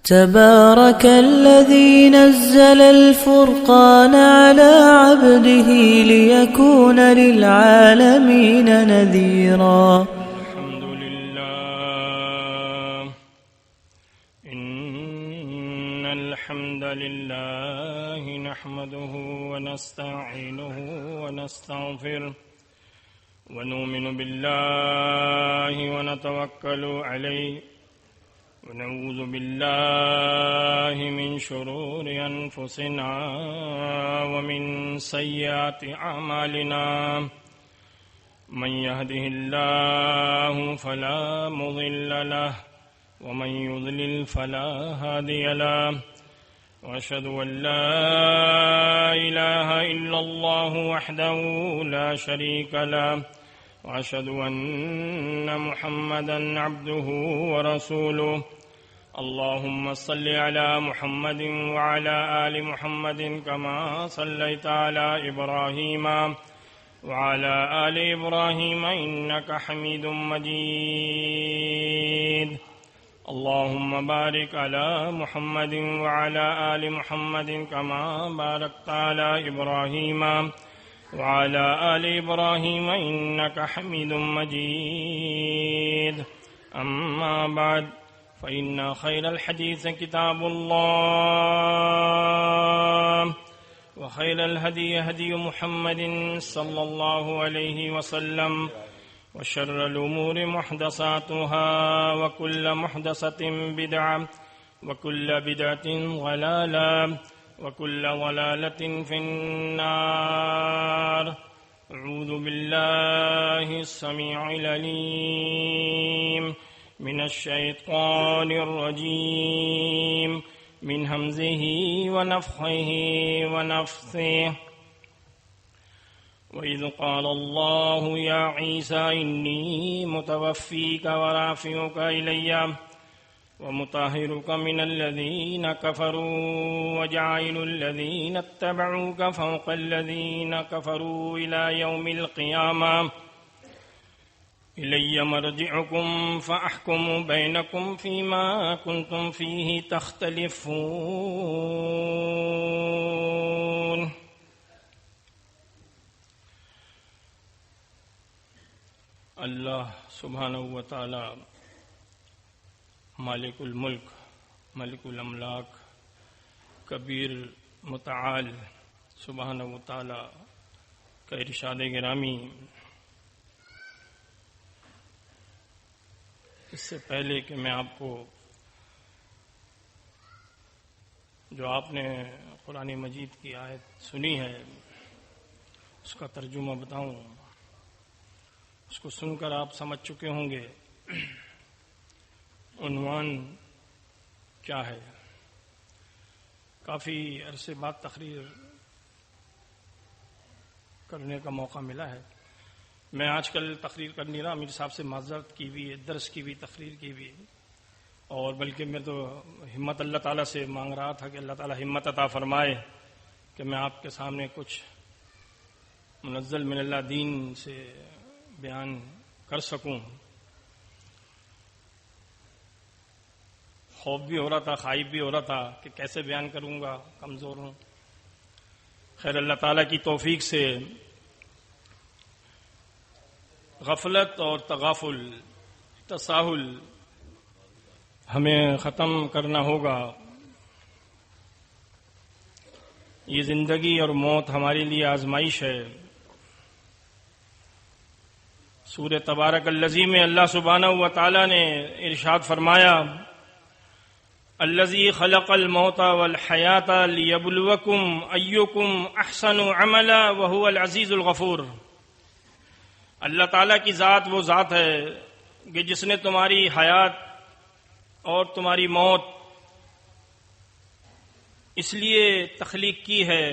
تبارك الذي نزل الفرقان على عبده ليكون للعالمين نذيرا. الحمد لله إن الحمد لله نحمده ونستعينه ونستغفره ونؤمن بالله ونتوكل عليه ونعوذ بالله من شرور أنفسنا ومن سيئات أعمالنا من يهده الله فلا مضل له ومن يضلل فلا هادي له وأشهد أن لا إله إلا الله وحده لا شريك له وأشهد أن محمدا عبده ورسوله. اللهم صل على محمد وعلى آل محمد كما صليت على إبراهيم وعلى آل إبراهيم إنك حميد مجيد. اللهم بارك على محمد وعلى آل محمد كما باركت على إبراهيم وعلى آل إبراهيم إنك حميد مجيد. أما بعد فإن خير الحديث كتاب الله وخير الهدي هدي محمد صلى الله عليه وسلم وشر الأمور محدثاتها وكل محدثة بدعة وكل بدعة ضلالة وكل ضلالة في النار. أعوذ بالله السميع العليم من الشيطان الرجيم من همزه ونفخه ونفثه. وإذ قال الله يا عيسى إني متوفيك ورافعك إلي ومطهرك من الذين كفروا وجاعل الذين اتبعوك فوق الذين كفروا إلى يوم القيامة إلي مرجعكم فأحكم بينكم فيما كنتم فيه تختلفون. اللہ سبحانہ و تعالی مالک الملک ملک الاملاک کبیر متعال سبحانہ و تعالی کا ارشاد گرامی. اس سے پہلے کہ میں آپ کو جو آپ نے قرآن مجید کی آیت سنی ہے اس کا ترجمہ بتاؤں، اس کو سن کر آپ سمجھ چکے ہوں گے عنوان کیا ہے. کافی عرصے بعد تقریر کرنے کا موقع ملا ہے. میں آج کل تقریر کر نہیں رہا، امیر صاحب سے معذرت کی بھی، درس کی بھی، تقریر کی بھی، اور بلکہ میں تو ہمت اللہ تعالیٰ سے مانگ رہا تھا کہ اللہ تعالیٰ ہمت عطا فرمائے کہ میں آپ کے سامنے کچھ منزل من اللہ دین سے بیان کر سکوں. خوف بھی ہو رہا تھا، خائف بھی ہو رہا تھا کہ کیسے بیان کروں گا، کمزور ہوں. خیر اللہ تعالیٰ کی توفیق سے غفلت اور تغافل، تساہل ہمیں ختم کرنا ہوگا. یہ زندگی اور موت ہمارے لیے آزمائش ہے. سورہ تبارک الذی میں اللہ سبحانہ و تعالی نے ارشاد فرمایا الذی خلق الموت والحیات لیبلوکم ایکم احسن عملا وہو العزیز الغفور. اللہ تعالیٰ کی ذات وہ ذات ہے کہ جس نے تمہاری حیات اور تمہاری موت اس لیے تخلیق کی ہے،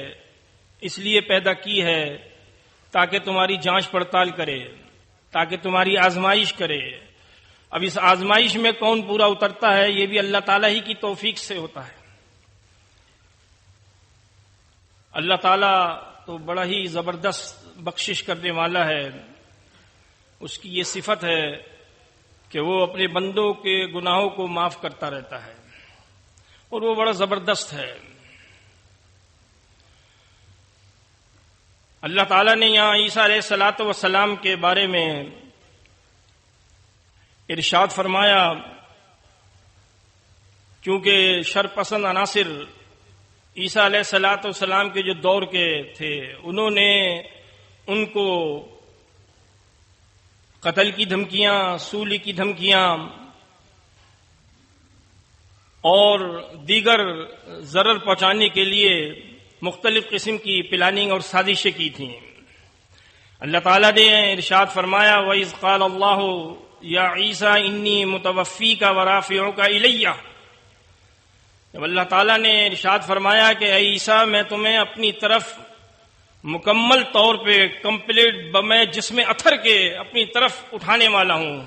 اس لیے پیدا کی ہے تاکہ تمہاری جانچ پڑتال کرے، تاکہ تمہاری آزمائش کرے. اب اس آزمائش میں کون پورا اترتا ہے یہ بھی اللہ تعالیٰ ہی کی توفیق سے ہوتا ہے. اللہ تعالیٰ تو بڑا ہی زبردست بخشش کرنے والا ہے. اس کی یہ صفت ہے کہ وہ اپنے بندوں کے گناہوں کو معاف کرتا رہتا ہے. اور وہ بڑا زبردست ہے. اللہ تعالیٰ نے یہاں عیسیٰ علیہ الصلوۃ والسلام کے بارے میں ارشاد فرمایا، کیونکہ شر پسند عناصر عیسیٰ علیہ الصلوۃ والسلام کے جو دور کے تھے انہوں نے ان کو قتل کی دھمکیاں، سولی کی دھمکیاں اور دیگر ضرر پہنچانے کے لیے مختلف قسم کی پلاننگ اور سازشیں کی تھیں. اللہ تعالیٰ نے ارشاد فرمایا، وَإِذْ قَالَ اللَّهُ يَا عِيسَىٰ إِنِّي مُتَوَفِّيكَ وَرَافِعُكَ إِلَيَّ. جب اللہ تعالیٰ نے ارشاد فرمایا کہ اے عیسیٰ میں تمہیں اپنی طرف مکمل طور پہ کمپلیٹ میں جسم اتھر کے اپنی طرف اٹھانے والا ہوں.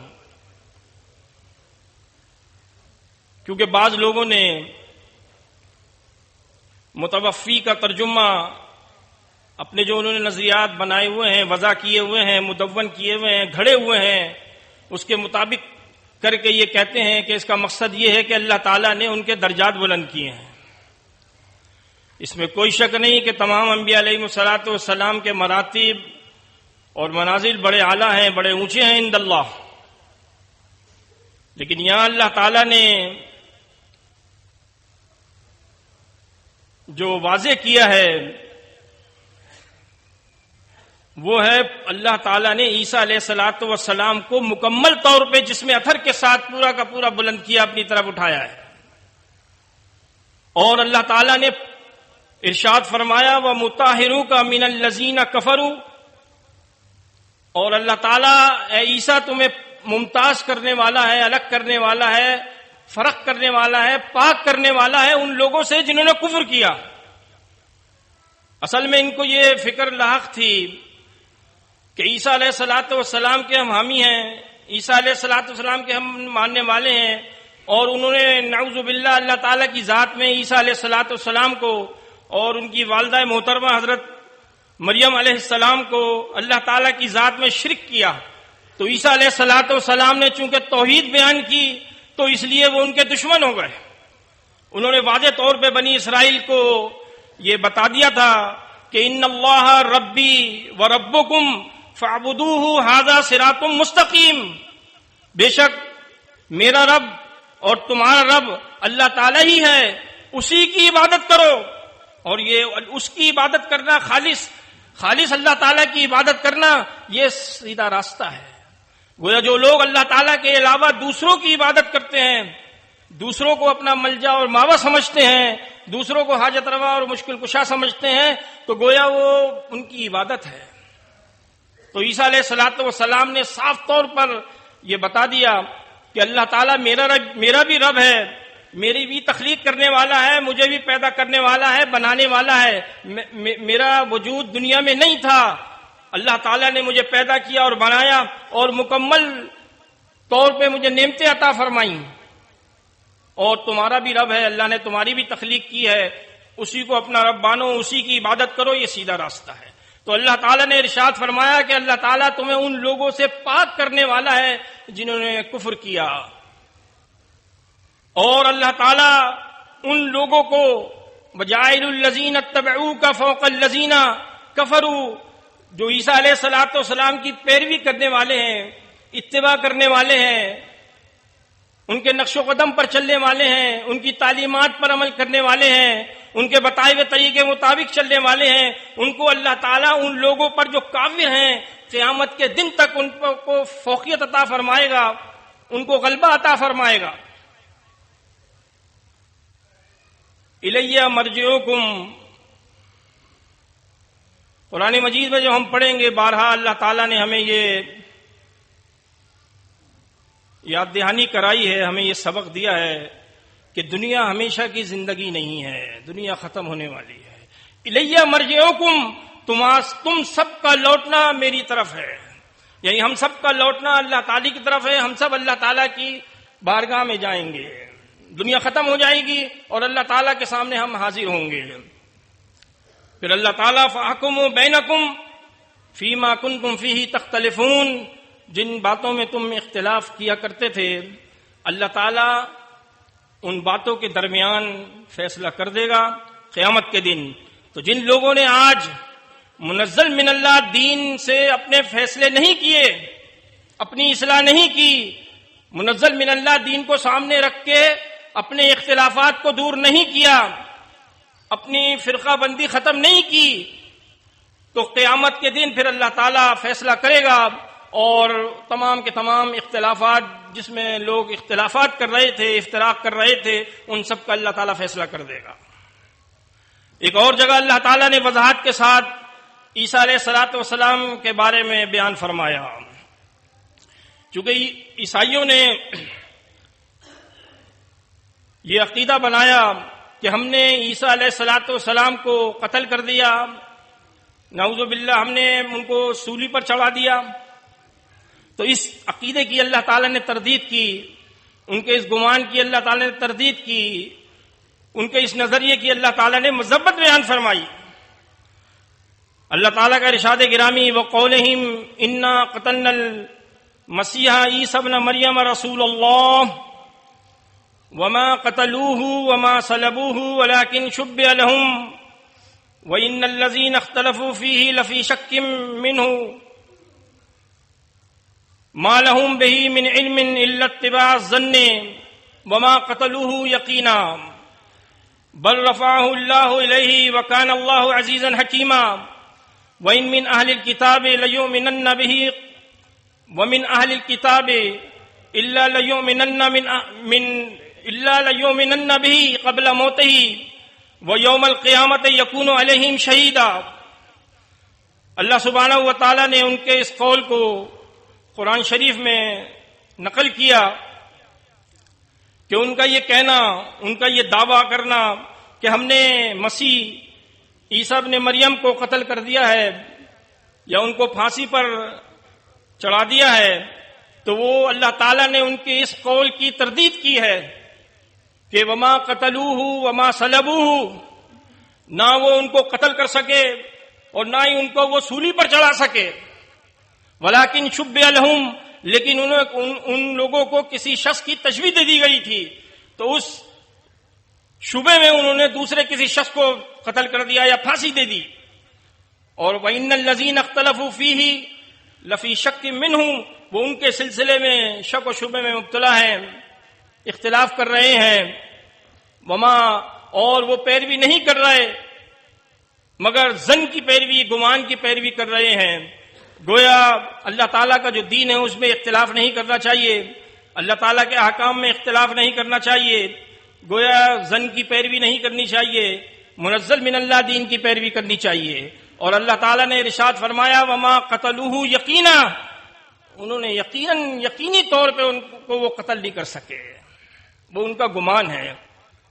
کیونکہ بعض لوگوں نے متوفی کا ترجمہ اپنے جو انہوں نے نظریات بنائے ہوئے ہیں، وضع کیے ہوئے ہیں، مدون کیے ہوئے ہیں، گھڑے ہوئے ہیں، اس کے مطابق کر کے یہ کہتے ہیں کہ اس کا مقصد یہ ہے کہ اللہ تعالیٰ نے ان کے درجات بلند کیے ہیں. اس میں کوئی شک نہیں کہ تمام انبیاء علیہ الصلوۃ والسلام کے مراتب اور منازل بڑے اعلیٰ ہیں، بڑے اونچے ہیں عند اللہ. لیکن یہاں اللہ تعالیٰ نے جو واضح کیا ہے وہ ہے اللہ تعالیٰ نے عیسیٰ علیہ الصلوۃ والسلام کو مکمل طور پہ جسم اطہر کے ساتھ پورا کا پورا بلند کیا، اپنی طرف اٹھایا ہے. اور اللہ تعالیٰ نے ارشاد فرمایا وَمُطَهِّرُكَ مِنَ الَّذِينَ كَفَرُوا. اور اللہ تعالیٰ اے عیسیٰ تمہیں ممتاز کرنے والا ہے، الگ کرنے والا ہے، فرق کرنے والا ہے، پاک کرنے والا ہے ان لوگوں سے جنہوں نے کفر کیا. اصل میں ان کو یہ فکر لاحق تھی کہ عیسیٰ علیہ الصلوۃ والسلام کے ہم حامی ہیں، عیسیٰ علیہ الصلوۃ والسلام کے ہم ماننے والے ہیں، اور انہوں نے نعوذ باللہ اللہ تعالیٰ کی ذات میں عیسیٰ علیہ الصلوۃ والسلام کو اور ان کی والدہ محترمہ حضرت مریم علیہ السلام کو اللہ تعالیٰ کی ذات میں شرک کیا. تو عیسیٰ علیہ الصلوۃ والسلام نے چونکہ توحید بیان کی تو اس لیے وہ ان کے دشمن ہو گئے. انہوں نے واضح طور پہ بنی اسرائیل کو یہ بتا دیا تھا کہ ان اللہ ربی و ربکم فاعبدوہ ھذا صراط مستقیم. بے شک میرا رب اور تمہارا رب اللہ تعالیٰ ہی ہے، اسی کی عبادت کرو. اور یہ اس کی عبادت کرنا، خالص اللہ تعالیٰ کی عبادت کرنا، یہ سیدھا راستہ ہے. گویا جو لوگ اللہ تعالیٰ کے علاوہ دوسروں کی عبادت کرتے ہیں، دوسروں کو اپنا ملجا اور ماوا سمجھتے ہیں، دوسروں کو حاجت روا اور مشکل کشا سمجھتے ہیں، تو گویا وہ ان کی عبادت ہے. تو عیسیٰ علیہ الصلوۃ والسلام نے صاف طور پر یہ بتا دیا کہ اللہ تعالیٰ میرا بھی رب ہے، میری بھی تخلیق کرنے والا ہے، مجھے بھی پیدا کرنے والا ہے، بنانے والا ہے. میرا وجود دنیا میں نہیں تھا، اللہ تعالیٰ نے مجھے پیدا کیا اور بنایا اور مکمل طور پہ مجھے نعمتیں عطا فرمائیں. اور تمہارا بھی رب ہے، اللہ نے تمہاری بھی تخلیق کی ہے، اسی کو اپنا رب مانو، اسی کی عبادت کرو، یہ سیدھا راستہ ہے. تو اللہ تعالیٰ نے ارشاد فرمایا کہ اللہ تعالیٰ تمہیں ان لوگوں سے پاک کرنے والا ہے جنہوں نے کفر کیا. اور اللہ تعالیٰ ان لوگوں کو وَجَاعِلُ الَّذِينَ اتَّبَعُوكَ فَوْقَ الَّذِينَ كَفَرُوا، جو عیسیٰ علیہ الصلوۃ والسلام کی پیروی کرنے والے ہیں، اتباع کرنے والے ہیں، ان کے نقش و قدم پر چلنے والے ہیں، ان کی تعلیمات پر عمل کرنے والے ہیں، ان کے بتائے ہوئے طریقے کے مطابق چلنے والے ہیں، ان کو اللہ تعالیٰ ان لوگوں پر جو کافر ہیں قیامت کے دن تک ان کو فوقیت عطا فرمائے گا، ان کو غلبہ عطا فرمائے گا. الیہ مرجعکم، قرآن مجید میں جو ہم پڑھیں گے بارہا اللہ تعالیٰ نے ہمیں یہ یاد دہانی کرائی ہے، ہمیں یہ سبق دیا ہے کہ دنیا ہمیشہ کی زندگی نہیں ہے، دنیا ختم ہونے والی ہے. الیہ مرجعکم، تم سب کا لوٹنا میری طرف ہے، یعنی ہم سب کا لوٹنا اللہ تعالی کی طرف ہے. ہم سب اللہ تعالیٰ کی بارگاہ میں جائیں گے، دنیا ختم ہو جائے گی اور اللہ تعالیٰ کے سامنے ہم حاضر ہوں گے. پھر اللہ تعالیٰ فاحکموا بینکم فیما کنتم فیہ ان باتوں کے درمیان فیصلہ کر دے گا قیامت کے دن۔ تو جن لوگوں نے آج منزل من اللہ دین سے اپنے فیصلے نہیں کیے، اپنی اصلاح نہیں کی، منزل من اللہ دین کو سامنے رکھ کے اپنے اختلافات کو دور نہیں کیا، اپنی فرقہ بندی ختم نہیں کی، تو قیامت کے دن پھر اللہ تعالیٰ فیصلہ کرے گا اور تمام کے تمام اختلافات جس میں لوگ اختلافات کر رہے تھے، افتراق کر رہے تھے، ان سب کا اللہ تعالیٰ فیصلہ کر دے گا۔ ایک اور جگہ اللہ تعالیٰ نے وضاحت کے ساتھ عیسیٰ علیہ السلام کے بارے میں بیان فرمایا، چونکہ عیسائیوں نے یہ عقیدہ بنایا کہ ہم نے عیسیٰ علیہ السلام کو قتل کر دیا، نعوذ باللہ ہم نے ان کو سولی پر چڑھا دیا، تو اس عقیدے کی اللہ تعالیٰ نے تردید کی، ان کے اس گمان کی اللہ تعالیٰ نے تردید کی، ان کے اس نظریے کی اللہ تعالیٰ نے مذمت بیان فرمائی۔ اللہ تعالیٰ کا ارشاد گرامی وقولہم انا قتلنا المسیح عیسی ابن مریم رسول اللہ وما قتلوه وما صلبوه ولكن شبه لهم وان الذين اختلفوا فيه لفي شك منه ما لهم به من علم الا اتباع الظن وما قتلوه یقینا بل رفعه الله اليه وكان الله عزيزا حكيما وان من اهل الكتاب ليؤمنن به ومن اهل الكتاب الا ليؤمنن به قبل موته ويوم القيامة يكون عليهم شهيدا۔ اللہ سبحانہ و تعالیٰ نے ان کے اس قول کو قرآن شریف میں نقل کیا کہ ان کا یہ کہنا، ان کا یہ دعویٰ کرنا کہ ہم نے مسیح عیسیٰ ابن مریم کو قتل کر دیا ہے یا ان کو پھانسی پر چڑھا دیا ہے، تو وہ اللہ تعالیٰ نے ان کے اس قول کی تردید کی ہے کہ وما قتلوہ وما صلبوہ، نہ وہ ان کو قتل کر سکے اور نہ ہی ان کو وہ سولی پر چڑھا سکے، ولیکن شبہ لہم، لیکن ان لوگوں کو کسی شخص کی تشبیہ دے دی گئی تھی، تو اس شبہ میں انہوں نے دوسرے کسی شخص کو قتل کر دیا یا پھانسی دے دی۔ اور وَإِنَّ الَّذِينَ اخْتَلَفُوا فِيهِ لَفِي شَكٍّ مِّنْهُ، وہ ان کے سلسلے میں شک و شبہ میں مبتلا ہیں، اختلاف کر رہے ہیں، وما، اور وہ پیروی نہیں کر رہے مگر ظن کی پیروی، گمان کی پیروی کر رہے ہیں۔ گویا اللہ تعالیٰ کا جو دین ہے اس میں اختلاف نہیں کرنا چاہیے، اللہ تعالیٰ کے احکام میں اختلاف نہیں کرنا چاہیے، گویا ظن کی پیروی نہیں کرنی چاہیے، منزل من اللہ دین کی پیروی کرنی چاہیے۔ اور اللہ تعالیٰ نے ارشاد فرمایا وما قتلوہ یقینا، انہوں نے یقینی طور پہ ان کو وہ قتل نہیں کر سکے، وہ ان کا گمان ہے،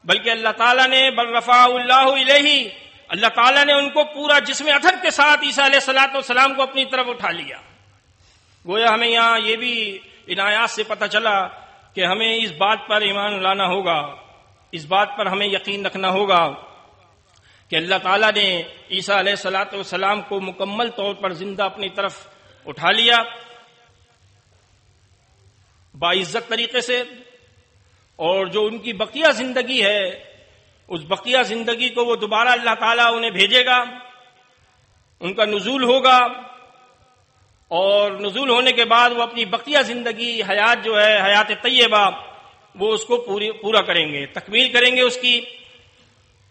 بلکہ اللہ تعالیٰ نے بل رفعہ اللہ الیہ، اللہ تعالیٰ نے ان کو پورا جسم اطہر کے ساتھ عیسیٰ علیہ السلام کو اپنی طرف اٹھا لیا۔ گویا ہمیں یہاں یہ بھی ان آیات سے پتہ چلا کہ ہمیں اس بات پر ایمان لانا ہوگا، اس بات پر ہمیں یقین رکھنا ہوگا کہ اللہ تعالیٰ نے عیسیٰ علیہ السلام کو مکمل طور پر زندہ اپنی طرف اٹھا لیا باعزت طریقے سے، اور جو ان کی بقیہ زندگی ہے اس بقیہ زندگی کو وہ دوبارہ اللہ تعالیٰ انہیں بھیجے گا، ان کا نزول ہوگا، اور نزول ہونے کے بعد وہ اپنی بقیہ زندگی حیات جو ہے حیات طیبہ وہ اس کو پورا کریں گے، تکمیل کریں گے اس کی۔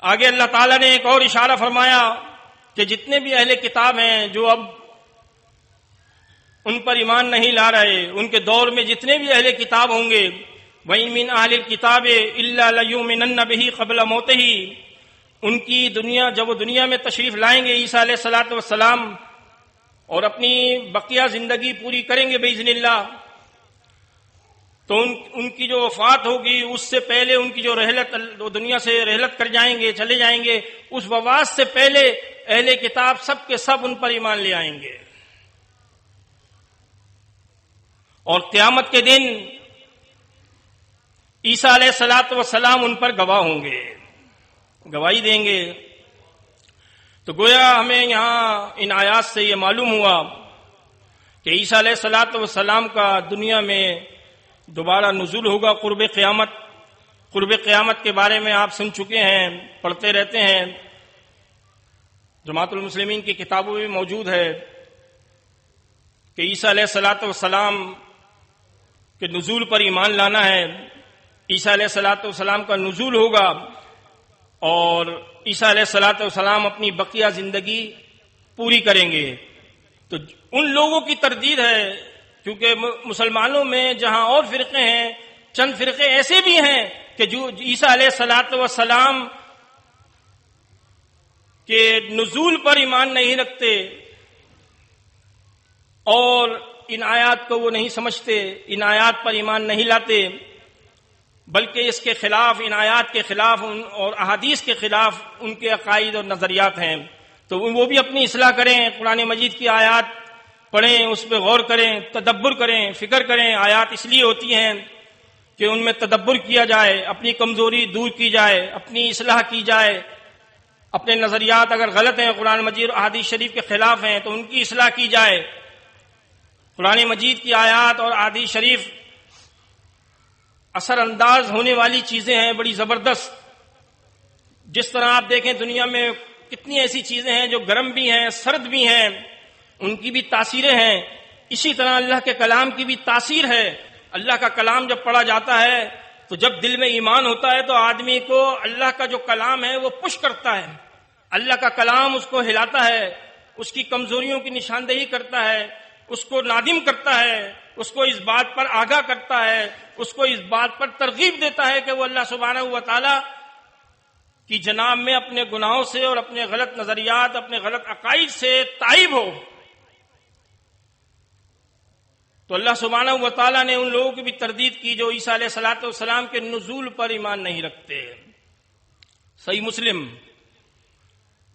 آگے اللہ تعالیٰ نے ایک اور اشارہ فرمایا کہ جتنے بھی اہل کتاب ہیں جو اب ان پر ایمان نہیں لا رہے، ان کے دور میں جتنے بھی اہل کتاب ہوں گے وَإِن مِّنْ أَهْلِ الْكِتَابِ إِلَّا لَيُؤْمِنَنَّ بِهِ قَبْلَ مَوْتِهِ، ان کی دنیا، جب وہ دنیا میں تشریف لائیں گے عیسیٰ علیہ السلام اور اپنی بقیہ زندگی پوری کریں گے باذن اللہ، تو ان کی جو وفات ہوگی اس سے پہلے ان کی جو رحلت، وہ دنیا سے رحلت کر جائیں گے، چلے جائیں گے، اس وفات سے پہلے اہل کتاب سب کے سب ان پر ایمان لے آئیں گے، اور قیامت کے دن عیسیٰ علیہ السلام ان پر گواہ ہوں گے، گواہی دیں گے۔ تو گویا ہمیں یہاں ان آیات سے یہ معلوم ہوا کہ عیسیٰ علیہ السلام کا دنیا میں دوبارہ نزول ہوگا قرب قیامت، قرب قیامت کے بارے میں آپ سن چکے ہیں، پڑھتے رہتے ہیں، جماعت المسلمین کی کتابوں میں موجود ہے کہ عیسیٰ علیہ الصلاۃ والسلام کے نزول پر ایمان لانا ہے. عیسیٰ علیہ الصلاۃ والسلام کا نزول ہوگا اور عیسیٰ علیہ الصلاۃ والسلام اپنی بقیہ زندگی پوری کریں گے. تو ان لوگوں کی تردید ہے، کیونکہ مسلمانوں میں جہاں اور فرقے ہیں، چند فرقے ایسے بھی ہیں کہ جو عیسیٰ علیہ الصلاۃ والسلام کے نزول پر ایمان نہیں رکھتے اور ان آیات کو وہ نہیں سمجھتے، ان آیات پر ایمان نہیں لاتے، بلکہ اس کے خلاف، ان آیات کے خلاف اور احادیث کے خلاف ان کے عقائد اور نظریات ہیں. تو وہ بھی اپنی اصلاح کریں، قرآن مجید کی آیات پڑھیں، اس پہ غور کریں، تدبر کریں، فکر کریں. آیات اس لیے ہوتی ہیں کہ ان میں تدبر کیا جائے، اپنی کمزوری دور کی جائے، اپنی اصلاح کی جائے، اپنے نظریات اگر غلط ہیں، قرآن مجید اور احادیث شریف کے خلاف ہیں تو ان کی اصلاح کی جائے. قرآن مجید کی آیات اور احادیث شریف اثر انداز ہونے والی چیزیں ہیں، بڑی زبردست. جس طرح آپ دیکھیں دنیا میں کتنی ایسی چیزیں ہیں جو گرم بھی ہیں، سرد بھی ہیں، ان کی بھی تاثیریں ہیں. اسی طرح اللہ کے کلام کی بھی تاثیر ہے. اللہ کا کلام جب پڑھا جاتا ہے تو جب دل میں ایمان ہوتا ہے تو آدمی کو اللہ کا جو کلام ہے وہ پش کرتا ہے. اللہ کا کلام اس کو ہلاتا ہے، اس کی کمزوریوں کی نشاندہی کرتا ہے، اس کو نادم کرتا ہے، اس کو اس بات پر آگاہ کرتا ہے، اس کو اس بات پر ترغیب دیتا ہے کہ وہ اللہ سبحانہ و تعالی کی جناب میں اپنے گناہوں سے اور اپنے غلط نظریات، اپنے غلط عقائد سے تائب ہو. تو اللہ سبحانہ و تعالیٰ نے ان لوگوں کی بھی تردید کی جو عیسیٰ علیہ الصلاۃ والسلام کے نزول پر ایمان نہیں رکھتے. صحیح مسلم.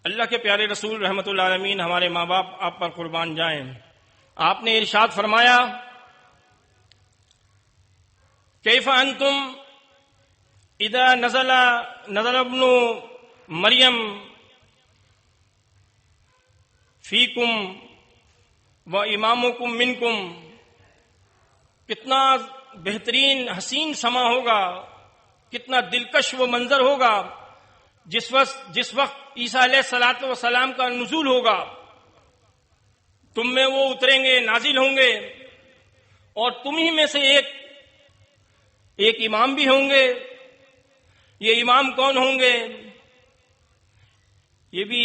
اللہ کے پیارے رسول رحمۃ اللہ علیہ، ہمارے ماں باپ آپ پر قربان جائیں، آپ نے ارشاد فرمایا کیف انتم اذا نزل ابن مریم فیکم و امامکم منکم. کتنا بہترین حسین سما ہوگا، کتنا دلکش وہ منظر ہوگا جس وقت عیسیٰ علیہ الصلاۃ والسلام کا نزول ہوگا. تم میں وہ اتریں گے، نازل ہوں گے، اور تم ہی میں سے ایک امام بھی ہوں گے. یہ امام کون ہوں گے؟ یہ بھی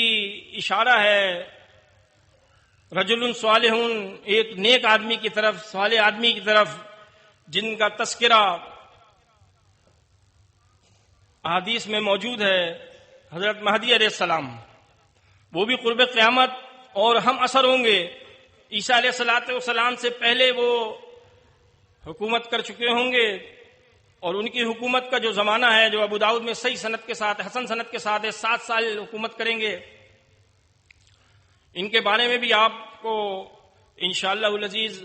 اشارہ ہے رجل صالح، ایک نیک آدمی کی طرف، صالح آدمی کی طرف، جن کا تذکرہ احادیث میں موجود ہے، حضرت مہدی علیہ السلام. وہ بھی قرب قیامت اور ہم اثر ہوں گے. عیسیٰ علیہ الصلاۃ والسلام سے پہلے وہ حکومت کر چکے ہوں گے، اور ان کی حکومت کا جو زمانہ ہے، جو ابو داؤد میں صحیح سند کے ساتھ، حسن سند کے ساتھ 7 سال حکومت کریں گے. ان کے بارے میں بھی آپ کو انشاءاللہ العزیز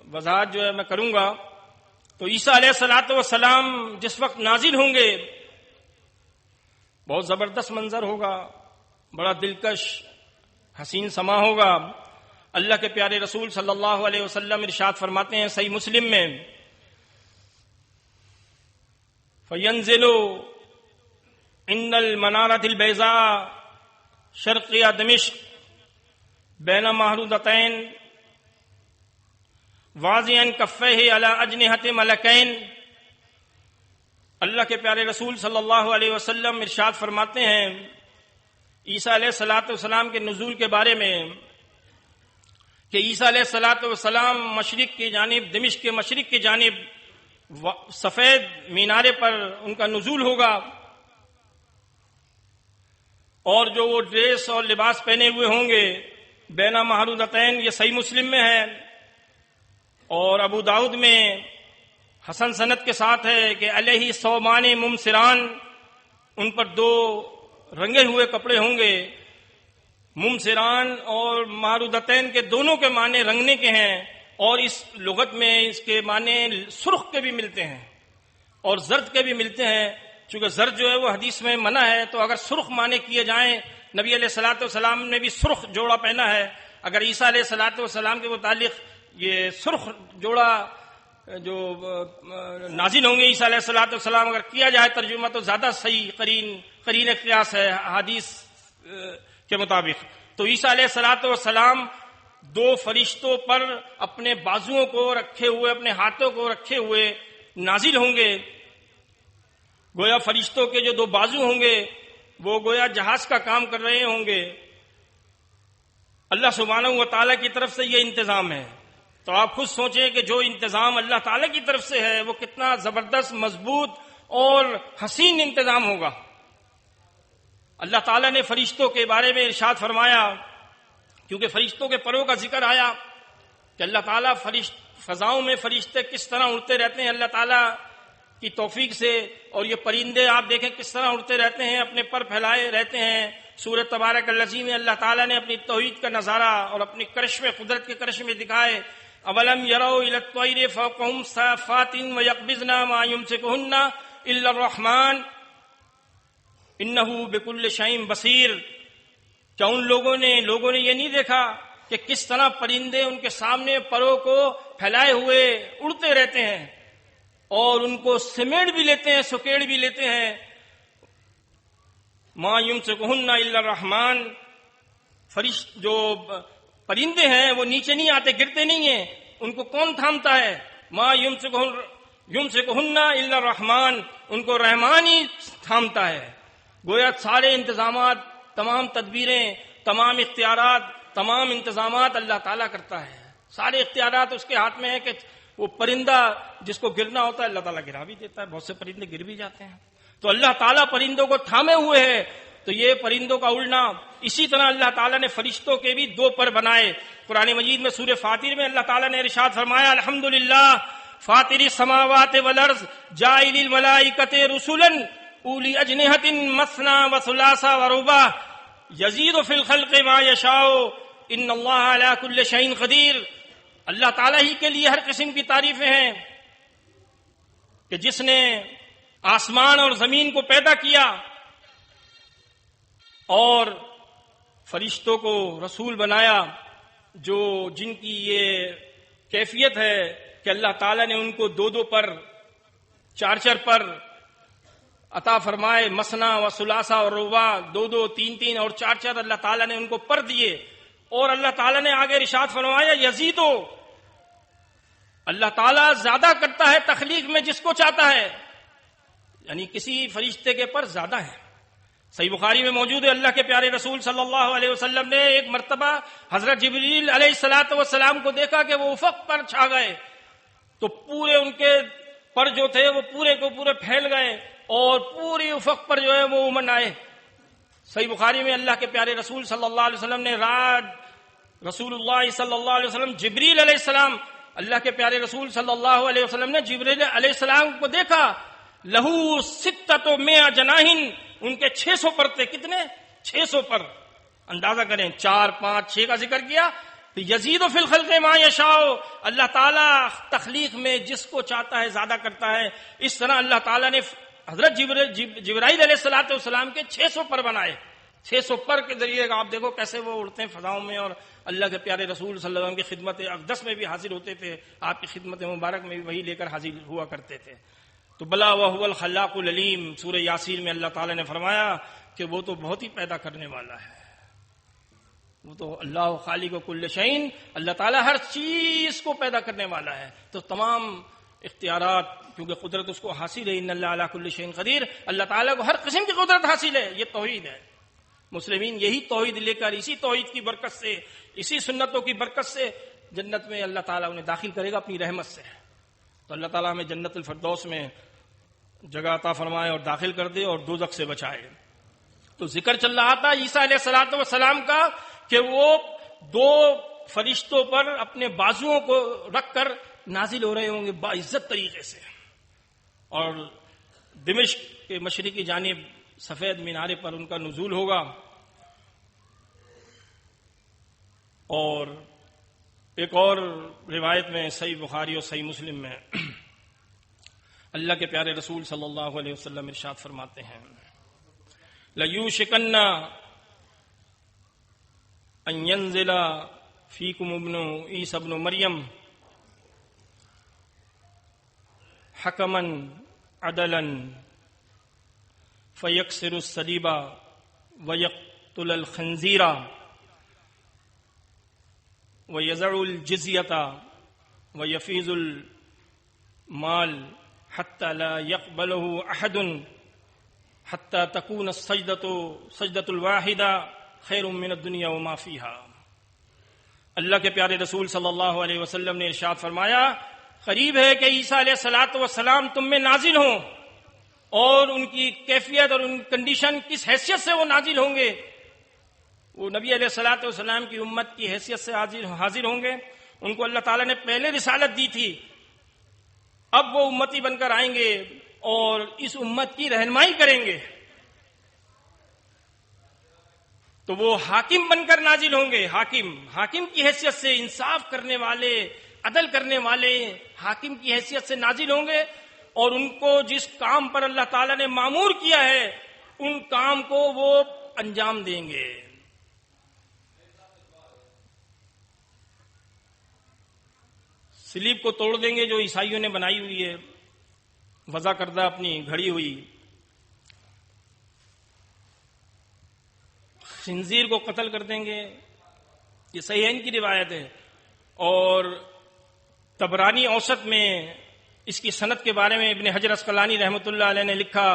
وضاحت جو ہے میں کروں گا. تو عیسیٰ علیہ الصلاۃ والسلام جس وقت نازل ہوں گے بہت زبردست منظر ہوگا، بڑا دلکش حسین سما ہوگا. اللہ کے پیارے رسول صلی اللہ علیہ وسلم ارشاد فرماتے ہیں صحیح مسلم میں، فَيَنزِلُ عِنْدَ الْمَنَارَةِ الْبَيْضَاءِ شرقیہ دمشق بین محرودتین واضعاً کفیہ علی اجنحۃ ملکین. اللہ کے پیارے رسول صلی اللہ علیہ وسلم ارشاد فرماتے ہیں عیسیٰ علیہ الصلاۃ والسلام کے نزول کے بارے میں کہ عیسیٰ علیہ الصلاۃ والسلام مشرق کی جانب، دمشق کے مشرق کی جانب سفید مینارے پر ان کا نزول ہوگا، اور جو وہ ڈریس اور لباس پہنے ہوئے ہوں گے بینا محرودتین، یہ صحیح مسلم میں ہے اور ابو داؤد میں حسن سند کے ساتھ ہے کہ علیہ صومان ممسران، ان پر 2 رنگے ہوئے کپڑے ہوں گے. ممسران اور محرودتین کے دونوں کے معنی رنگنے کے ہیں، اور اس لغت میں اس کے معنی سرخ کے بھی ملتے ہیں اور زرد کے بھی ملتے ہیں. چونکہ زرد جو ہے وہ حدیث میں منع ہے، تو اگر سرخ معنی کیے جائیں، نبی علیہ الصلاۃ والسلام نے بھی سرخ جوڑا پہنا ہے. اگر عیسیٰ علیہ الصلاۃ والسلام کے متعلق یہ سرخ جوڑا جو نازل ہوں گے عیسیٰ علیہ الصلوۃ والسلام، اگر کیا جائے ترجمہ تو زیادہ صحیح قرین قیاس ہے حدیث کے مطابق. تو عیسیٰ علیہ الصلوۃ والسلام دو فرشتوں پر اپنے بازوؤں کو رکھے ہوئے، اپنے ہاتھوں کو رکھے ہوئے نازل ہوں گے. گویا فرشتوں کے جو دو بازو ہوں گے وہ گویا جہاز کا کام کر رہے ہوں گے. اللہ سبحانہ و تعالیٰ کی طرف سے یہ انتظام ہے. تو آپ خود سوچیں کہ جو انتظام اللہ تعالیٰ کی طرف سے ہے وہ کتنا زبردست، مضبوط اور حسین انتظام ہوگا. اللہ تعالیٰ نے فرشتوں کے بارے میں ارشاد فرمایا، کیونکہ فرشتوں کے پروں کا ذکر آیا کہ اللہ تعالیٰ فضاؤں میں فرشتے کس طرح اڑتے رہتے ہیں اللہ تعالیٰ کی توفیق سے، اور یہ پرندے آپ دیکھیں کس طرح اڑتے رہتے ہیں، اپنے پر پھیلائے رہتے ہیں. سورہ تبارک الذی میں اللہ تعالیٰ نے اپنی توحید کا نظارہ اور اپنی کرشمے، قدرت کے کرشمے دکھائے. اولم یروا الی الطیر فوقہم صافات ویقبضن ما یمسکہن الا الرحمن انہ بکل شیء بصیر. کیا ان لوگوں نے یہ نہیں دیکھا کہ کس طرح پرندے ان کے سامنے پروں کو پھیلائے ہوئے اڑتے رہتے ہیں اور ان کو سمیٹ بھی لیتے ہیں، سکیڑ بھی لیتے ہیں. ما یمسکہن الا الرحمن. جو پرندے ہیں وہ نیچے نہیں آتے، گرتے نہیں ہیں، ان کو کون تھامتا ہے؟ ما یمسکہن الا الرحمن. ان کو رحمان ہی تھامتا ہے. گویا سارے انتظامات، تمام تدبیریں، تمام اختیارات، تمام انتظامات اللہ تعالیٰ کرتا ہے. سارے اختیارات اس کے ہاتھ میں ہے کہ وہ پرندہ جس کو گرنا ہوتا ہے اللہ تعالیٰ گرا بھی دیتا ہے. بہت سے پرندے گر بھی جاتے ہیں. تو اللہ تعالیٰ پرندوں کو تھامے ہوئے ہے. تو یہ پرندوں کا اڑنا، اسی طرح اللہ تعالیٰ نے فرشتوں کے بھی دو پر بنائے. قرآن مجید میں سورہ فاطر میں اللہ تعالیٰ نے ارشاد فرمایا، الحمدللہ فاطر السماوات والارض جاعل الملائکۃ رسلا اولی اجنحۃ مثنی وثلاث ورباع یزید فی الخلق ما یشاء ان اللہ علی کل شیء قدیر. اللہ تعالیٰ ہی کے لیے ہر قسم کی تعریفیں ہیں کہ جس نے آسمان اور زمین کو پیدا کیا اور فرشتوں کو رسول بنایا، جن کی یہ کیفیت ہے کہ اللہ تعالیٰ نے ان کو دو پر، چار پر عطا فرمائے. مثنا و ثلاثہ اور رباع، دو، تین اور چار اللہ تعالیٰ نے ان کو پر دیے. اور اللہ تعالیٰ نے آگے ارشاد فرمایا یزیدو، اللہ تعالیٰ زیادہ کرتا ہے تخلیق میں جس کو چاہتا ہے. یعنی کسی فرشتے کے پر زیادہ ہے. صحیح بخاری میں موجود ہے، اللہ کے پیارے رسول صلی اللہ علیہ وسلم نے ایک مرتبہ حضرت جبریل علیہ الصلوۃ والسلام کو دیکھا کہ وہ افق پر چھا گئے. تو پورے ان کے پر جو تھے وہ پورے کو پورے پھیل گئے اور پوری افق پر جو ہے وہ امن آئے. صحیح بخاری میں اللہ کے پیارے رسول صلی اللہ علیہ وسلم نے رسول اللہ صلی اللہ علیہ وسلم جبریل علیہ السلام، اللہ کے پیارے رسول صلی اللہ علیہ وسلم نے جبریل علیہ السلام کو دیکھا. لہو ستۃ مئۃ جناح، ان کے 600 پر تھے. کتنے؟ 600 پر. اندازہ کریں، 4، 5، 6 کا ذکر کیا. تو یزید فی الخلق ما یشاء، اللہ تعالیٰ تخلیق میں جس کو چاہتا ہے زیادہ کرتا ہے. اس طرح اللہ تعالیٰ نے حضرت جبرائیل علیہ الصلوۃ والسلام کے 600 پر بنائے. 600 پر کے ذریعے آپ دیکھو کیسے وہ اڑتے ہیں فضاؤں میں اور اللہ کے پیارے رسول صلی اللہ علیہ وسلم کی خدمت اقدس میں بھی حاضر ہوتے تھے. آپ کی خدمت مبارک میں بھی وہی لے کر حاضر ہوا کرتے تھے. تو بلا وهو الخلاق العلیم، سورہ یاسین میں اللہ تعالیٰ نے فرمایا کہ وہ تو بہت ہی پیدا کرنے والا ہے. وہ تو اللہ خالق کل شیء، اللہ تعالیٰ ہر چیز کو پیدا کرنے والا ہے. تو تمام اختیارات، کیونکہ قدرت اس کو حاصل ہے، ان اللہ علی کل شیء قدیر، اللہ تعالیٰ کو ہر قسم کی قدرت حاصل ہے. یہ توحید ہے. مسلمین یہی توحید لے کر، اسی توحید کی برکت سے، اسی سنتوں کی برکت سے جنت میں اللہ تعالیٰ انہیں داخل کرے گا اپنی رحمت سے. تو اللہ تعالیٰ ہمیں جنت الفردوس میں جگہ عطا فرمائے اور داخل کر دے اور دوزخ سے بچائے. تو ذکر چل رہا تھا عیسیٰ علیہ الصلوۃ والسلام کا کہ وہ دو فرشتوں پر اپنے بازوؤں کو رکھ کر نازل ہو رہے ہوں گے باعزت طریقے سے. اور دمشق کے مشرقی جانب سفید مینارے پر ان کا نزول ہوگا. اور ایک اور روایت میں صحیح بخاری اور صحیح مسلم میں اللہ کے پیارے رسول صلی اللہ علیہ وسلم ارشاد فرماتے ہیں، لَيُوشِكَنَّ أَن يَنزِلَ فِيكُمْ ابْنُ عِيسَى ابْنُ مَرْيَمَ حکما عدلا فیکسر الصلیب ویقتل الخنزیر ویضع الجزیۃ ویفیض المال حتی لا یقبلہ احد حتی تکون السجدۃ الواحدہ خیر من الدنیا وما فیہا۔ اللہ کے پیارے رسول صلی اللہ علیہ وسلم نے ارشاد فرمایا، قریب ہے کہ عیسیٰ علیہ الصلوۃ والسلام تم میں نازل ہوں، اور ان کی کیفیت اور ان کنڈیشن کس حیثیت سے وہ نازل ہوں گے۔ وہ نبی علیہ الصلوۃ والسلام کی امت کی حیثیت سے حاضر ہوں گے۔ ان کو اللہ تعالیٰ نے پہلے رسالت دی تھی، اب وہ امتی بن کر آئیں گے اور اس امت کی رہنمائی کریں گے، تو وہ حاکم بن کر نازل ہوں گے۔ حاکم کی حیثیت سے، انصاف کرنے والے، عدل کرنے والے حاکم کی حیثیت سے نازل ہوں گے، اور ان کو جس کام پر اللہ تعالیٰ نے مامور کیا ہے ان کام کو وہ انجام دیں گے۔ سلیب کو توڑ دیں گے جو عیسائیوں نے بنائی ہوئی ہے، وضع کردہ اپنی گھڑی ہوئی، خنزیر کو قتل کر دیں گے، یہ صحیحین کی روایت ہے۔ اور طبرانی اوسط میں اس کی سند کے بارے میں ابن حجر اسقلانی رحمۃ اللہ علیہ نے لکھا،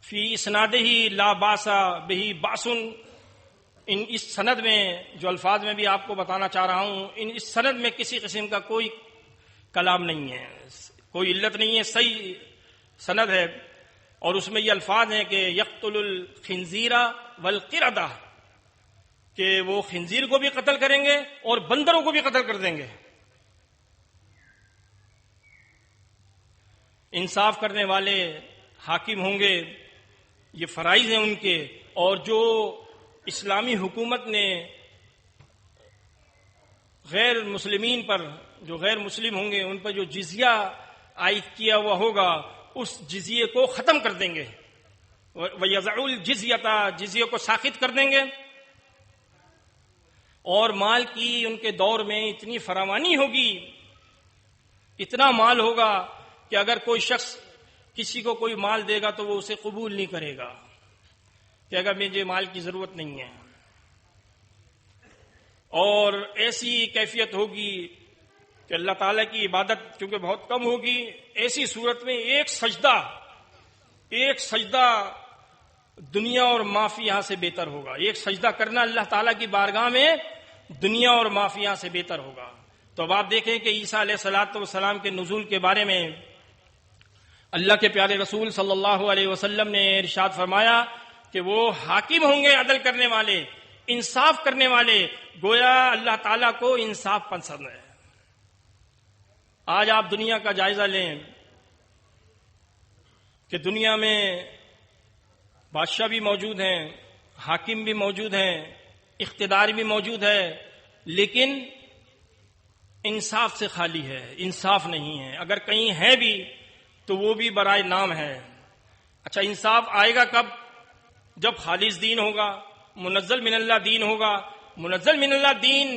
فی اسنادہ لا باس بہ باس، اس سند میں جو الفاظ میں بھی آپ کو بتانا چاہ رہا ہوں، اس سند میں کسی قسم کا کوئی کلام نہیں ہے، کوئی علت نہیں ہے، صحیح سند ہے، اور اس میں یہ الفاظ ہیں کہ یقتل الخنزیر والقردہ، کہ وہ خنزیر کو بھی قتل کریں گے اور بندروں کو بھی قتل کر دیں گے۔ انصاف کرنے والے حاکم ہوں گے، یہ فرائض ہیں ان کے، اور جو اسلامی حکومت نے غیر مسلمین پر، جو غیر مسلم ہوں گے ان پر جو جزیہ عائد کیا ہوا ہوگا اس جزیے کو ختم کر دیں گے، وَيَضَعُ الْجِزْيَةَ، جزیے کو ساخت کر دیں گے، اور مال کی ان کے دور میں اتنی فراوانی ہوگی، اتنا مال ہوگا کہ اگر کوئی شخص کسی کو کوئی مال دے گا تو وہ اسے قبول نہیں کرے گا کہ اگر مجھے مال کی ضرورت نہیں ہے، اور ایسی کیفیت ہوگی کہ اللہ تعالیٰ کی عبادت چونکہ بہت کم ہوگی، ایسی صورت میں ایک سجدہ دنیا اور ما فیہا سے بہتر ہوگا۔ ایک سجدہ کرنا اللہ تعالیٰ کی بارگاہ میں دنیا اور ما فیہا سے بہتر ہوگا۔ تو اب آپ دیکھیں کہ عیسیٰ علیہ الصلوۃ والسلام کے نزول کے بارے میں اللہ کے پیارے رسول صلی اللہ علیہ وسلم نے ارشاد فرمایا کہ وہ حاکم ہوں گے، عدل کرنے والے، انصاف کرنے والے، گویا اللہ تعالیٰ کو انصاف پسند ہے۔ آج آپ دنیا کا جائزہ لیں کہ دنیا میں بادشاہ بھی موجود ہیں، حاکم بھی موجود ہیں، اقتدار بھی موجود ہے، لیکن انصاف سے خالی ہے، انصاف نہیں ہے۔ اگر کہیں ہے بھی تو وہ بھی برائے نام ہے۔ اچھا، انصاف آئے گا کب؟ جب خالص دین ہوگا، منزل من اللہ دین ہوگا۔ منزل من اللہ دین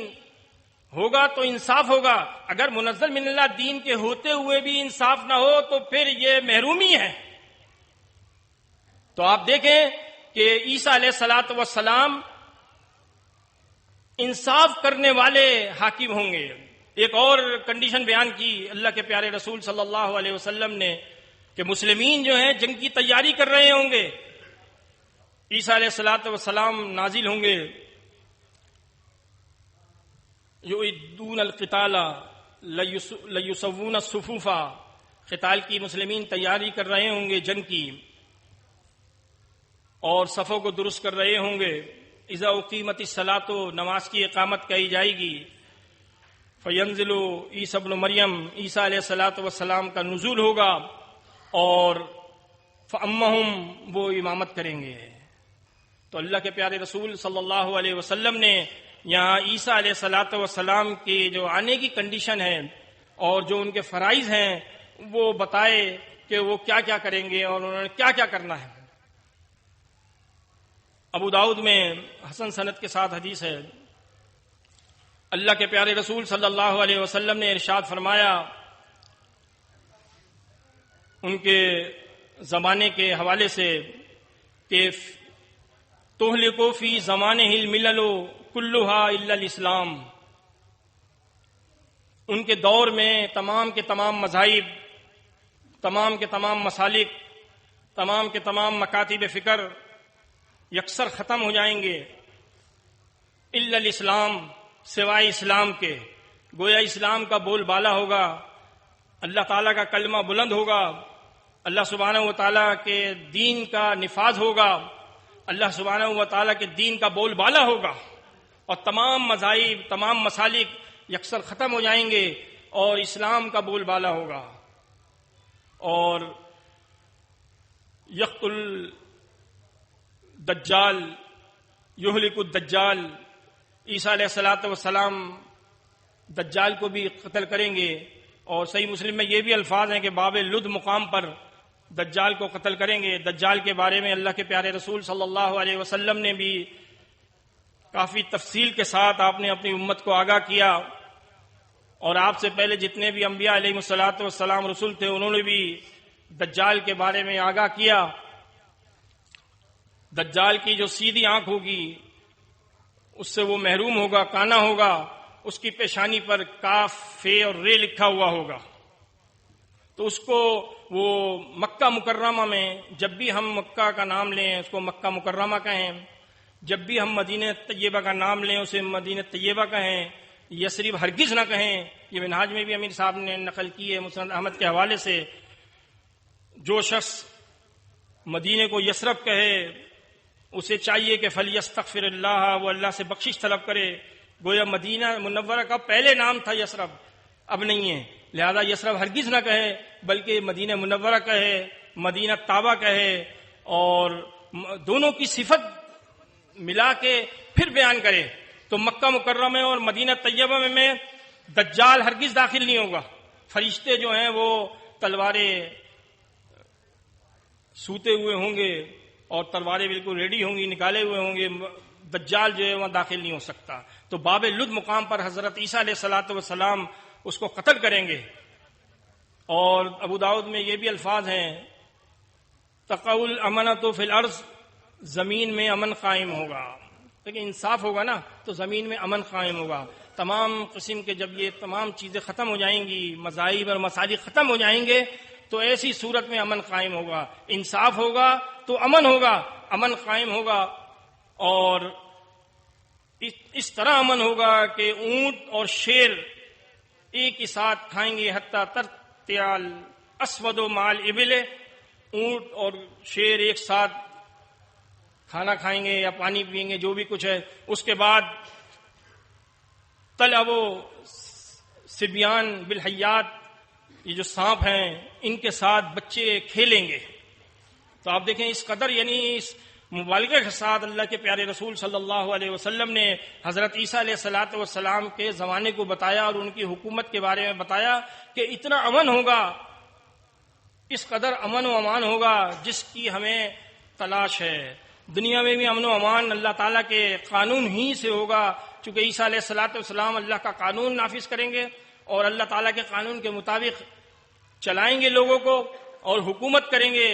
ہوگا تو انصاف ہوگا۔ اگر منزل من اللہ دین کے ہوتے ہوئے بھی انصاف نہ ہو تو پھر یہ محرومی ہے۔ تو آپ دیکھیں کہ عیسیٰ علیہ الصلوۃ والسلام انصاف کرنے والے حاکم ہوں گے۔ ایک اور کنڈیشن بیان کی اللہ کے پیارے رسول صلی اللہ علیہ وسلم نے کہ مسلمین جو ہیں جنگ کی تیاری کر رہے ہوں گے، عیسیٰ علیہ الصلوۃ والسلام نازل ہوں گے، یعدون القتال لیسوون الصفوف، قتال کی مسلمین تیاری کر رہے ہوں گے، جنگ کی، اور صفوں کو درست کر رہے ہوں گے۔ اذا اقیمت الصلاۃ، نماز کی اقامت کہی جائے گی، فینزل عیسی ابن مریم، عیسیٰ علیہ الصلوۃ والسلام کا نزول ہوگا، اور فأمہم، وہ امامت کریں گے۔ تو اللہ کے پیارے رسول صلی اللہ علیہ وسلم نے یہاں عیسیٰ علیہ الصلوۃ والسلام کی جو آنے کی کنڈیشن ہے اور جو ان کے فرائض ہیں وہ بتائے کہ وہ کیا کیا کریں گے اور انہوں نے کیا کیا کرنا ہے۔ ابو داؤد میں حسن سند کے ساتھ حدیث ہے، اللہ کے پیارے رسول صلی اللہ علیہ وسلم نے ارشاد فرمایا، ان کے زمانے کے حوالے سے کہ تہلکو فی زمانہ الملل کلھا الا الاسلام، ان کے دور میں تمام کے تمام مذاہب، تمام کے تمام مسالک، تمام کے تمام مکاتب فکر یکسر ختم ہو جائیں گے، الا الاسلام، سوائے اسلام کے۔ گویا اسلام کا بول بالا ہوگا، اللہ تعالیٰ کا کلمہ بلند ہوگا، اللہ سبحانہ و تعالیٰ کے دین کا نفاذ ہوگا، اللہ سبحانہ و تعالیٰ کے دین کا بول بالا ہوگا، اور تمام مذاہب، تمام مسالک یکسر ختم ہو جائیں گے اور اسلام کا بول بالا ہوگا۔ اور یقتل الدجال، یہلک الدجال، عیسیٰ علیہ الصلوۃ والسلام دجال کو بھی قتل کریں گے۔ اور صحیح مسلم میں یہ بھی الفاظ ہیں کہ باب لد مقام پر دجال کو قتل کریں گے۔ دجال کے بارے میں اللہ کے پیارے رسول صلی اللہ علیہ وسلم نے بھی کافی تفصیل کے ساتھ آپ نے اپنی امت کو آگاہ کیا، اور آپ سے پہلے جتنے بھی انبیاء علیہ الصلوۃ والسلام رسول تھے انہوں نے بھی دجال کے بارے میں آگاہ کیا۔ دجال کی جو سیدھی آنکھ ہوگی اس سے وہ محروم ہوگا، کانا ہوگا، اس کی پیشانی پر کاف، فے اور رے لکھا ہوا ہوگا۔ تو اس کو وہ مکہ مکرمہ میں جب بھی ہم مکہ کا نام لیں اس کو مکہ مکرمہ کہیں، جب بھی ہم مدینہ طیبہ کا نام لیں اسے مدینہ طیبہ کہیں، یثرب ہرگز نہ کہیں۔ یہ منہاج میں بھی امیر صاحب نے نقل کی ہے مسند احمد کے حوالے سے۔ جو شخص مدینے کو یثرب کہے اسے چاہیے کہ فلیستغفر اللہ، وہ اللہ سے بخشش طلب کرے۔ گویا مدینہ منورہ کا پہلے نام تھا یثرب، اب نہیں ہے، لہذا یثرب ہرگز نہ کہے بلکہ مدینہ منورہ کہے، مدینہ طابہ کہے، اور دونوں کی صفت ملا کے پھر بیان کرے۔ تو مکہ مکرمہ اور مدینہ طیبہ میں دجال ہرگز داخل نہیں ہوگا۔ فرشتے جو ہیں وہ تلواریں سوتے ہوئے ہوں گے اور تلواریں بالکل ریڈی ہوں گی، نکالے ہوئے ہوں گے، دجال جو ہے وہاں داخل نہیں ہو سکتا۔ تو باب لد مقام پر حضرت عیسیٰ علیہ الصلوۃ والسلام اس کو قتل کریں گے۔ اور ابو داؤد میں یہ بھی الفاظ ہیں تقع الامنۃ فی الارض، زمین میں امن قائم ہوگا۔ لیکن انصاف ہوگا نا تو زمین میں امن قائم ہوگا۔ تمام قسم کے جب یہ تمام چیزیں ختم ہو جائیں گی، مذاہب اور مساجد ختم ہو جائیں گے، تو ایسی صورت میں امن قائم ہوگا، انصاف ہوگا تو امن ہوگا، امن قائم ہوگا۔ اور اس طرح امن ہوگا کہ اونٹ اور شیر ایک ہی ساتھ کھائیں گے، حتیٰ ترتیال اسود و مال ابل، اونٹ اور شیر ایک ساتھ کھانا کھائیں گے یا پانی پئیں گے، جو بھی کچھ ہے۔ اس کے بعد طلب و سبیان بالحیات، یہ جو سانپ ہیں ان کے ساتھ بچے کھیلیں گے۔ تو آپ دیکھیں اس قدر یعنی اس مبالغے کے ساتھ اللہ کے پیارے رسول صلی اللہ علیہ وسلم نے حضرت عیسیٰ علیہ الصلوۃ والسلام کے زمانے کو بتایا اور ان کی حکومت کے بارے میں بتایا کہ اتنا امن ہوگا، اس قدر امن و امان ہوگا جس کی ہمیں تلاش ہے۔ دنیا میں بھی امن و امان اللہ تعالیٰ کے قانون ہی سے ہوگا، چونکہ عیسیٰ علیہ الصلوۃ والسلام اللہ کا قانون نافذ کریں گے اور اللہ تعالیٰ کے قانون کے مطابق چلائیں گے لوگوں کو اور حکومت کریں گے۔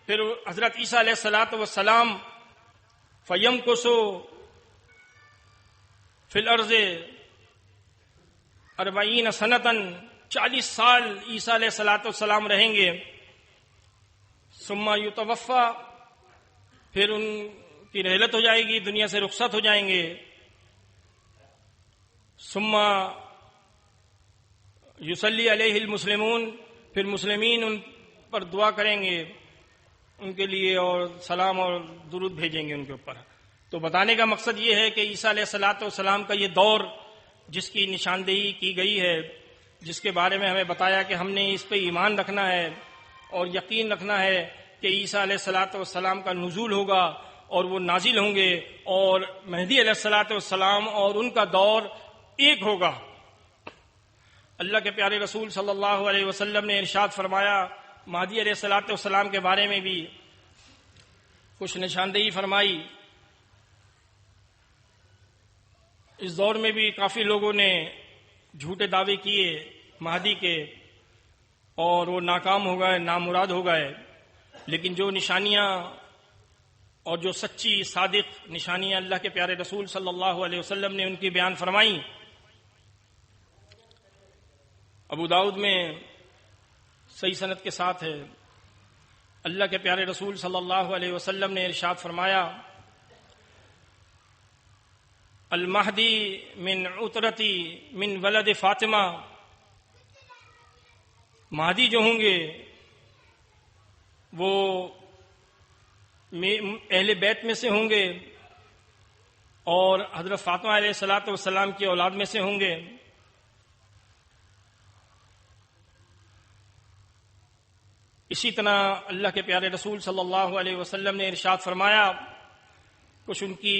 پھر حضرت عیسیٰ علیہ الصلوۃ والسلام فَيَمْكُثُ فِي الْأَرْضِ 40 سنةً، 40 سال عیسیٰ علیہ الصلوۃ والسلام رہیں گے۔ ثم يتوفى، پھر ان کی رحلت ہو جائے گی، دنیا سے رخصت ہو جائیں گے۔ ثم يصلي علیہ المسلمون، پھر مسلمین ان پر دعا کریں گے ان کے لیے اور سلام اور درود بھیجیں گے ان کے اوپر۔ تو بتانے کا مقصد یہ ہے کہ عیسیٰ علیہ الصلوۃ والسلام کا یہ دور جس کی نشاندہی کی گئی ہے، جس کے بارے میں ہمیں بتایا کہ ہم نے اس پہ ایمان رکھنا ہے اور یقین رکھنا ہے کہ عیسیٰ علیہ الصلوۃ والسلام کا نزول ہوگا اور وہ نازل ہوں گے، اور مہدی علیہ الصلوۃ والسلام اور ان کا دور ایک ہوگا۔ اللہ کے پیارے رسول صلی اللہ علیہ وسلم نے ارشاد فرمایا، مہدی علیہ الصلوۃ والسلام کے بارے میں بھی کچھ نشاندہی فرمائی۔ اس دور میں بھی کافی لوگوں نے جھوٹے دعوے کیے مہدی کے، اور وہ ناکام ہو گئے، نامراد ہو گئے، لیکن جو نشانیاں اور جو سچی صادق نشانیاں اللہ کے پیارے رسول صلی اللہ علیہ وسلم نے ان کی بیان فرمائی. ابو داؤد میں صحیح سند کے ساتھ ہے، اللہ کے پیارے رسول صلی اللہ علیہ وسلم نے ارشاد فرمایا المہدی من عطرتی من ولد فاطمہ، مہدی جو ہوں گے وہ اہل بیت میں سے ہوں گے اور حضرت فاطمہ علیہ الصلاۃ والسلام کی اولاد میں سے ہوں گے. اسی طرح اللہ کے پیارے رسول صلی اللہ علیہ وسلم نے ارشاد فرمایا، کچھ ان کی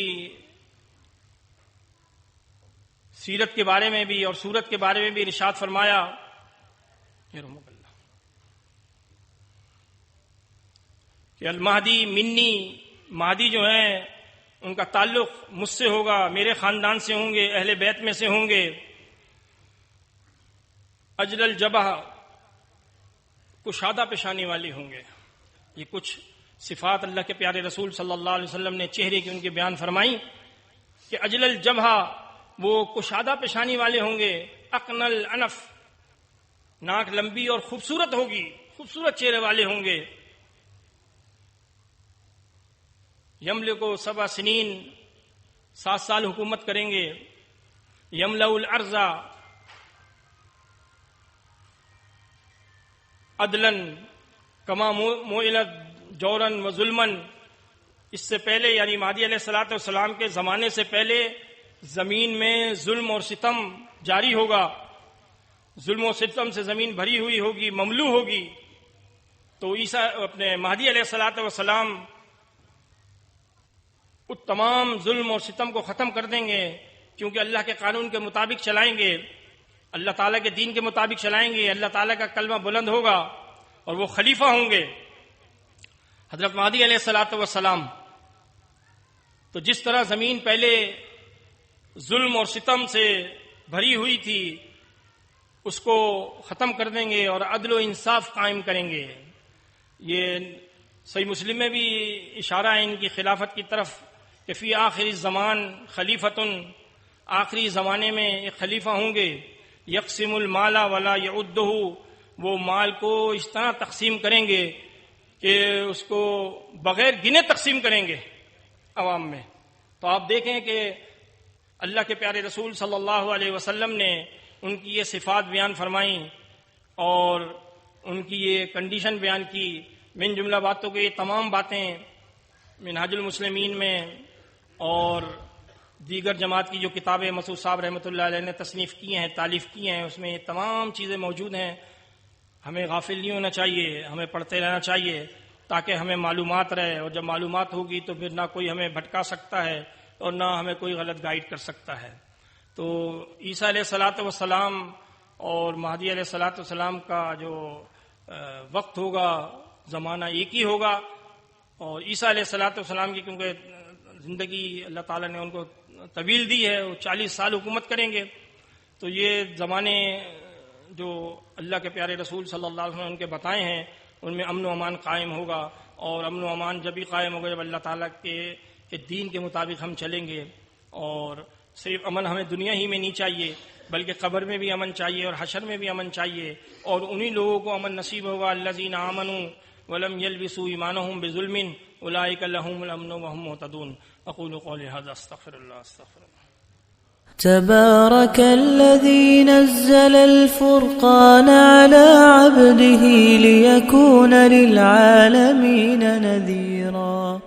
سیرت کے بارے میں بھی اور صورت کے بارے میں بھی ارشاد فرمایا کہ المہدی منی، مہدی جو ہیں ان کا تعلق مجھ سے ہوگا، میرے خاندان سے ہوں گے، اہل بیت میں سے ہوں گے. اجل الجبہ، کشادہ پیشانی والے ہوں گے. یہ کچھ صفات اللہ کے پیارے رسول صلی اللہ علیہ وسلم نے چہرے کی ان کی بیان فرمائی کہ اجل الجبہ، وہ کشادہ پیشانی والے ہوں گے. اقن الانف، ناک لمبی اور خوبصورت ہوگی، خوبصورت چہرے والے ہوں گے. یملکو 7 سنین، 7 سال حکومت کریں گے. یملأ الارض عدلا کما موئلت جورا و ظلما. اس سے پہلے یعنی مہدی علیہ الصلوۃ والسلام کے زمانے سے پہلے زمین میں ظلم اور ستم جاری ہوگا، ظلم و ستم سے زمین بھری ہوئی ہوگی، مملو ہوگی. تو عیسیٰ اپنے مہدی علیہ الصلوۃ والسلام اس تمام ظلم اور ستم کو ختم کر دیں گے، کیونکہ اللہ کے قانون کے مطابق چلائیں گے، اللہ تعالیٰ کے دین کے مطابق چلائیں گے. اللہ تعالیٰ کا کلمہ بلند ہوگا اور وہ خلیفہ ہوں گے حضرت مہدی علیہ الصلوۃ والسلام. تو جس طرح زمین پہلے ظلم اور ستم سے بھری ہوئی تھی اس کو ختم کر دیں گے اور عدل و انصاف قائم کریں گے. یہ صحیح مسلم میں بھی اشارہ ہے ان کی خلافت کی طرف کہ فی آخر الزمان خلیفتن، آخری زمانے میں ایک خلیفہ ہوں گے. یقسم المال ولا یعدہ، وہ مال کو اس طرح تقسیم کریں گے کہ اس کو بغیر گنے تقسیم کریں گے عوام میں. تو آپ دیکھیں کہ اللہ کے پیارے رسول صلی اللہ علیہ وسلم نے ان کی یہ صفات بیان فرمائیں اور ان کی یہ کنڈیشن بیان کی. من جملہ باتوں کے یہ تمام باتیں منہاج المسلمین میں اور دیگر جماعت کی جو کتابیں مسعود صاحب رحمۃ اللہ علیہ نے تصنیف کی ہیں، تالیف کی ہیں، اس میں یہ تمام چیزیں موجود ہیں. ہمیں غافل نہیں ہونا چاہیے، ہمیں پڑھتے رہنا چاہیے تاکہ ہمیں معلومات رہے، اور جب معلومات ہوگی تو پھر نہ کوئی ہمیں بھٹکا سکتا ہے اور نہ ہمیں کوئی غلط گائیڈ کر سکتا ہے. تو عیسیٰ علیہ الصلوۃ والسلام اور مہدی علیہ الصلوۃ والسلام کا جو وقت ہوگا، زمانہ ایک ہی ہوگا. اور عیسیٰ علیہ الصلوۃ والسلام کی کیونکہ زندگی اللہ تعالیٰ نے ان کو طویل دی ہے، وہ 40 سال حکومت کریں گے. تو یہ زمانے جو اللہ کے پیارے رسول صلی اللہ علیہ وسلم نے ان کے بتائے ہیں ان میں امن و امان قائم ہوگا. اور امن و امان جب بھی قائم ہوگا جب اللہ تعالیٰ کے دین کے مطابق ہم چلیں گے. اور صرف امن ہمیں دنیا ہی میں نہیں چاہیے بلکہ قبر میں بھی امن چاہیے اور حشر میں بھی امن چاہیے. اور انہی لوگوں کو امن نصیب ہوگا الذین آمنوا ولم یلبسوا ایمانهم بظلم اولئک لهم الامن وهم مهتدون. اقول قولی هذا استغفر الله. تبارك الذي نزل الفرقان على عبده ليكون للعالمين نذيرا.